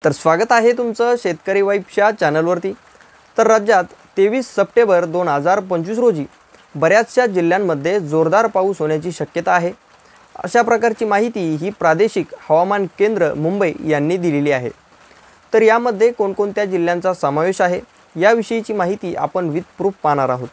तर स्वागत आहे तुमचं शेतकरी वाईबच्या चॅनलवरती। तर राज्यात 23 सप्टेंबर 2025 रोजी बऱ्याचशा जिल्ह्यांमध्ये जोरदार पाऊस होण्याची शक्यता आहे। अशा प्रकारची माहिती ही प्रादेशिक हवामान केंद्र मुंबई यांनी दिलेली आहे। तर यामध्ये कोणकोणत्या जिल्ह्यांचा समावेश आहे याविषयीची माहिती आपण विथ प्रूफ पाहणार आहोत।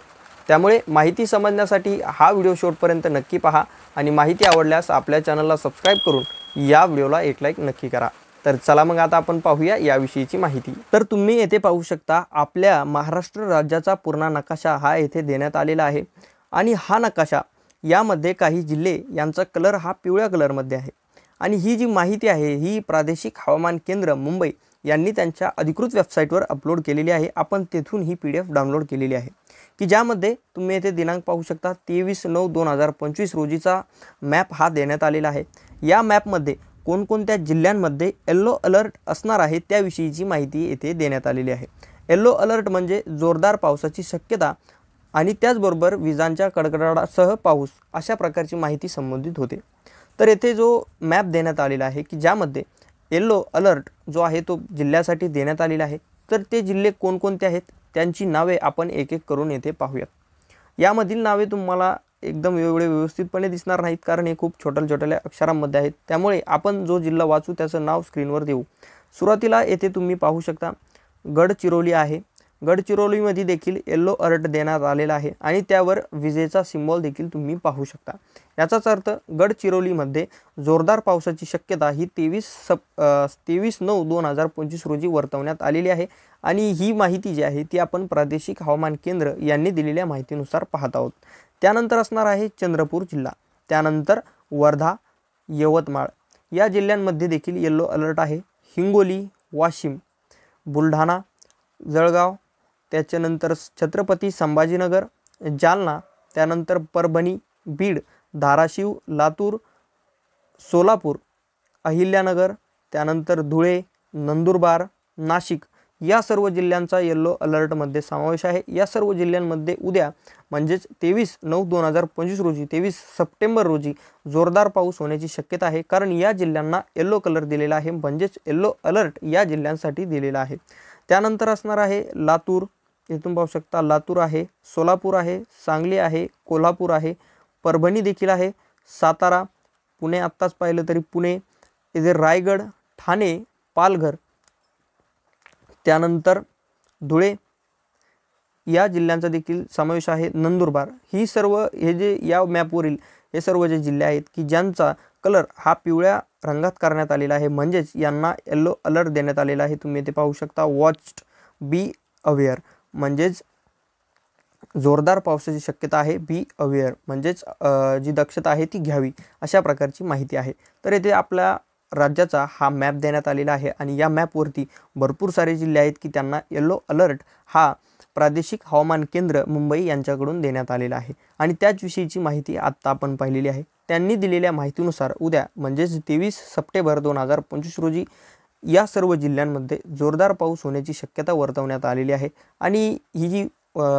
त्यामुळे माहिती समजण्यासाठी हा व्हिडिओ शेवटपर्यंत नक्की पहा आणि माहिती आवडल्यास आपल्या चॅनलला सबस्क्राइब करून या व्हिडिओला एक लाईक नक्की करा। तर चला मग आता आपण पाहूया याविषयीची माहिती। तर तुम्ही येथे पाहू शकता आपल्या महाराष्ट्र राज्याचा पूर्ण नकाशा हा येथे देण्यात आलेला आहे आणि हा नकाशा यामध्ये काही जिल्हे यांचा कलर हा पिवळ्या कलरमध्ये आहे आणि ही जी माहिती आहे ही प्रादेशिक हवामान केंद्र मुंबई यांनी त्यांच्या अधिकृत वेबसाईटवर अपलोड केलेली आहे। आपण तेथून ही PDF डाउनलोड केलेली आहे की ज्यामध्ये तुम्ही येथे दिनांक पाहू शकता 23/9/2025 रोजीचा मॅप हा देण्यात आलेला आहे। या मॅपमध्ये कोणकोणत्या जिल्ह्यांमध्ये येलो अलर्ट असणार आहे त्याविषयीची माहिती येथे देण्यात आलेली आहे। येलो अलर्ट म्हणजे जोरदार पावसाची शक्यता आणि त्याचबरोबर विजांच्या कडकडाटासह पाऊस अशा प्रकारची माहिती संबंधित होते। तर येथे जो मॅप देण्यात आलेला आहे की ज्यामध्ये येलो अलर्ट जो आहे तो जिल्ह्यासाठी देण्यात आलेला आहे। तर ते जिल्हे कोणकोणते आहेत त्यांची नावे आपण एक एक करून येथे पाहूयात। यामधील नावे तुम्हाला एकदम एवढे व्यवस्थितपणे दिसणार नाहीत कारण हे खूप छोट्या अक्षरांमध्ये आहेत, त्यामुळे आपण जो जिल्हा वाचू त्याचं नाव स्क्रीनवर देऊ। सुरुवातीला येथे तुम्ही पाहू शकता गडचिरोली आहे। गडचिरोलीमध्ये देखील येलो अलर्ट देण्यात आलेला आहे आणि त्यावर विजेचा सिम्बॉल देखील तुम्ही पाहू शकता। याचाच अर्थ गडचिरोलीमध्ये जोरदार पावसाची शक्यता ही 23/9/2025 रोजी वर्तवण्यात आलेली आहे आणि ही माहिती जी आहे ती आपण प्रादेशिक हवामान केंद्र यांनी दिलेल्या माहितीनुसार पाहत आहोत। त्यानंतर असणार आहे चंद्रपूर जिल्हा, त्यानंतर वर्धा, यवतमाळ या जिल्ह्यांमध्ये देखील येलो अलर्ट आहे। हिंगोली, वाशिम, बुलढाणा, जळगाव, त्याच्यानंतर छत्रपती संभाजीनगर, जालना, त्यानंतर परभणी, बीड, धाराशिव, लातूर, सोलापूर, अहिल्यानगर, त्यानंतर धुळे, नंदुरबार, नाशिक या सर्व जिल्ह्यांचा येलो अलर्टमध्ये समावेश आहे। या सर्व जिल्ह्यांमध्ये उद्या म्हणजेच 23/9/2025 रोजी 23 सप्टेंबर रोजी जोरदार पाऊस होण्याची शक्यता आहे कारण या जिल्ह्यांना येलो कलर दिलेला आहे, म्हणजेच येलो अलर्ट या जिल्ह्यांसाठी दिलेला आहे। त्यानंतर असणार आहे लातूर, इथून पाहू शकता लातूर आहे, सोलापूर आहे, सांगली आहे, कोल्हापूर आहे, परभणी देखील आहे, सातारा, पुणे आत्ताच पाहिलं तरी पुणे, इथे रायगड, ठाणे, पालघर, त्यानंतर धुळे या जिल्ह्यांचा देखील समावेश आहे। नंदुरबार ही सर्व हे जे या मॅपवरील हे सर्व जे जिल्हे आहेत की ज्यांचा कलर हा पिवळ्या रंगात करण्यात आलेला आहे, म्हणजेच यांना येलो अलर्ट देण्यात आलेला आहे। तुम्ही इथे पाहू शकता वॉच बी अवेअर म्हणजेच जोरदार पावसाची शक्यता आहे, बी अवेअर म्हणजेच जी दक्षता आहे ती घ्यावी अशा प्रकारची माहिती आहे। तर येथे आपल्या राज्याचा हा मॅप देण्यात आलेला आहे आणि या मॅपवरती भरपूर सारे जिल्हे आहेत की त्यांना येलो अलर्ट हा प्रादेशिक हवामान केंद्र मुंबई यांच्याकडून देण्यात आलेला आहे आणि त्याच विषयीची माहिती आत्ता आपण पाहिलेली आहे। त्यांनी दिलेल्या माहितीनुसार उद्या म्हणजेच 23 सप्टेंबर 2025 रोजी या सर्व जिल्ह्यांमध्ये जोरदार पाऊस होण्याची शक्यता वर्तवण्यात आलेली आहे आणि ही जी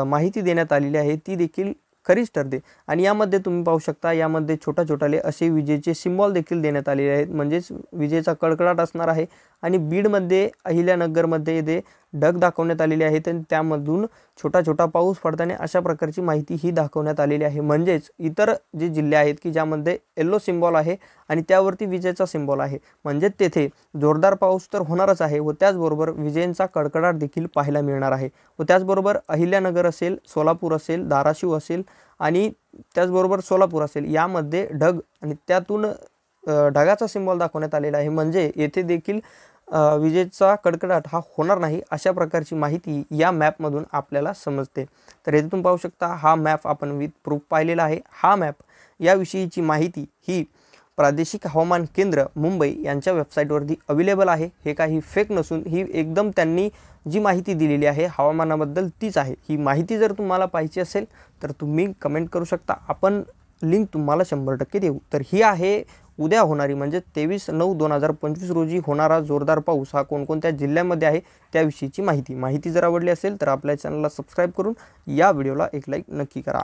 माहिती देण्यात आलेली आहे ती देखील खरीच ठरते। आणि यामध्ये तुम्ही पाहू शकता यामध्ये छोटे असे विजेचे सिम्बॉल देखील देण्यात आलेले आहेत, म्हणजेच विजेचा कडकडाट असणार आहे। आणि बीडमध्ये अहिल्यानगरमध्ये इथे ढग दाखवण्यात आलेले आहेत आणि त्यामधून छोटा पाऊस पडताना अशा प्रकारची माहिती ही दाखवण्यात आलेली आहे। म्हणजेच इतर जे जिल्हे आहेत की ज्यामध्ये येलो सिम्बॉल आहे आणि त्यावरती विजेचा सिम्बॉल आहे, म्हणजे तेथे जोरदार पाऊस तर होणारच आहे व त्याचबरोबर विजेंचा कडकडाट देखील पाहायला मिळणार आहे। व त्याचबरोबर अहिल्यानगर असेल, सोलापूर असेल, धाराशिव असेल आणि त्याचबरोबर सोलापूर असेल यामध्ये ढग आणि त्यातून ढगाचा सिम्बॉल दाखवण्यात आलेला आहे, म्हणजे येथे देखील विजेचा कडकडाट हा होणार नाही अशा प्रकारची माहिती या मॅपमधून आपल्याला समजते। तर येथे तुम्ही पाहू शकता हा मॅप आपण विथ प्रूफ पाहिलेला आहे। हा मॅप याविषयीची माहिती ही प्रादेशिक हवामान केंद्र मुंबई यांच्या वेबसाईटवरती अवेलेबल आहे। हे काही फेक नसून ही एकदम त्यांनी जी माहिती दिलेली आहे हवामानाबद्दल तीच आहे। ही माहिती जर तुम्हाला पाहिजे असेल तर तुम्ही कमेंट करू शकता, आपण लिंक तुम्हाला 100% देऊ। तर ही आहे उद्या होणारी म्हणजे 23/9/2025 रोजी होणारा जोरदार पाऊस हा कोणकोणत्या जिल्ह्यांमध्ये आहे त्याविषयीची माहिती जर आवडली असेल तर आपल्या चॅनलला सबस्क्राइब करून या व्हिडिओला एक लाईक नक्की करा।